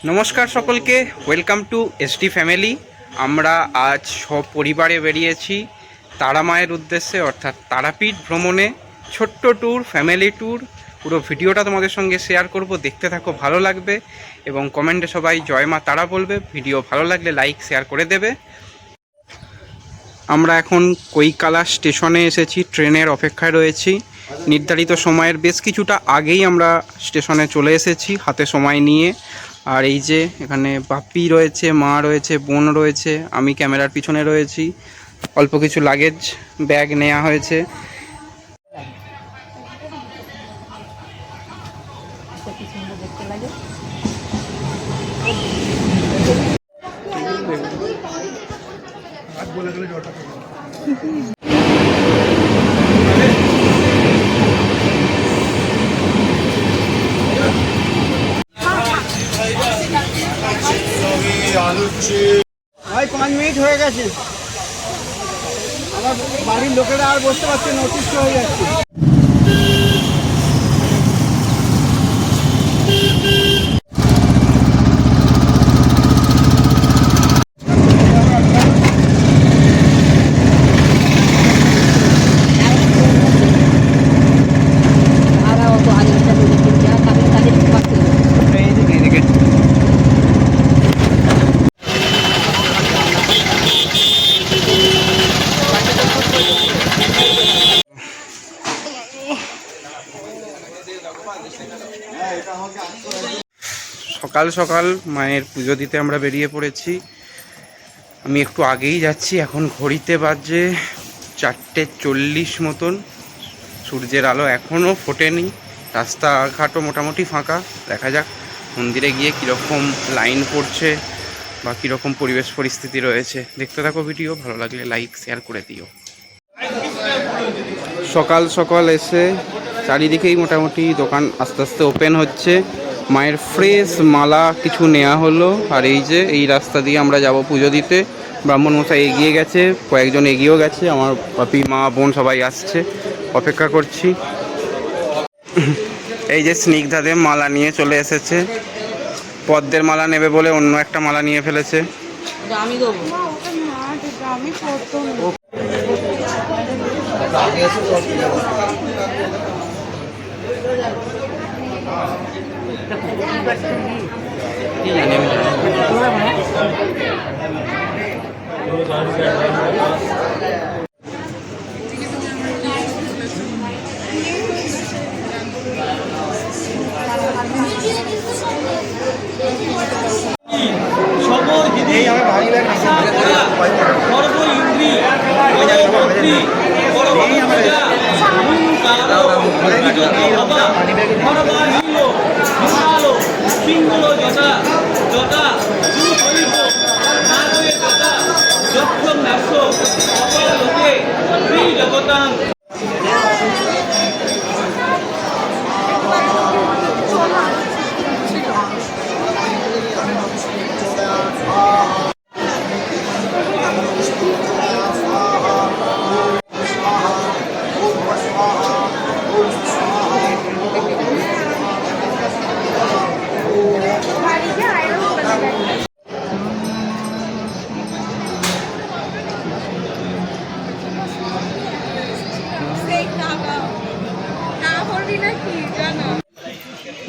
নমস্কার সকলকে, welcome to SD family. আমরা আজ সপরিবারে বেরিয়েছি তারা মায়ের উদ্দেশ্যে, অর্থাৎ তারাপীঠ ভ্রমণে। ছোট্ট ট্যুর, ফ্যামিলি ট্যুর। পুরো ভিডিওটা তোমাদের সঙ্গে শেয়ার করব, দেখতে থাকো, ভালো লাগবে। এবং কমেন্টে সবাই জয় মা তারা বলবে। ভিডিও ভালো লাগলে লাইক শেয়ার করে দেবে। আমরা এখন কৈকালা স্টেশনে এসেছি, ট্রেনের অপেক্ষায় রয়েছি। নির্ধারিত সময়ের বেশ কিছুটা আগেই আমরা স্টেশনে চলে এসেছি হাতে সময় নিয়ে। আর এই যে এখানে বাপ্পি রয়েছে, মা রয়েছে, বোন রয়েছে, আমি ক্যামেরার পিছনে রয়েছি। অল্প কিছু লাগেজ ব্যাগ নেওয়া হয়েছে। ভাই 5 মিনিট হয়ে গেছে, আমার বাড়ির লোকেরা আর বসতে পারছে না, অতিষ্ঠ হয়ে যাচ্ছে। সকাল সকাল মায়ের পুজো দিতে আমরা বেরিয়ে পড়েছি। আমি একটু আগেই যাচ্ছি, এখন ঘড়িতে বাজে 4:40 মতন। সূর্যের আলো এখনও ফোটেনি, রাস্তাঘাটও মোটামুটি ফাঁকা। দেখা যাক মন্দিরে গিয়ে কীরকম লাইন পড়ছে বা কীরকম পরিবেশ পরিস্থিতি রয়েছে। দেখতে থাকো ভিডিও, ভালো লাগলে লাইক শেয়ার করে দিও। সকাল সকাল এসে চারিদিকেই মোটামুটি দোকান আস্তে আস্তে ওপেন হচ্ছে। মায়ের ফ্রেশ মালা কিছু নেওয়া হলো। আর এই যে এই রাস্তা দিয়ে আমরা যাব পুজো দিতে। ব্রাহ্মণ মশাই এগিয়ে গেছে, কয়েকজন এগিয়েও গেছে, আমার বাপি, মা, বোন সবাই আসছে, অপেক্ষা করছি। এই যে স্নিগ্ধাদের মালা নিয়ে চলে এসেছে। পদ্মের মালা নেবে বলে অন্য একটা মালা নিয়ে ফেলেছে। আমি দেবো।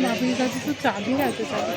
বাবির কাছে তো চাবি আছে, চাবি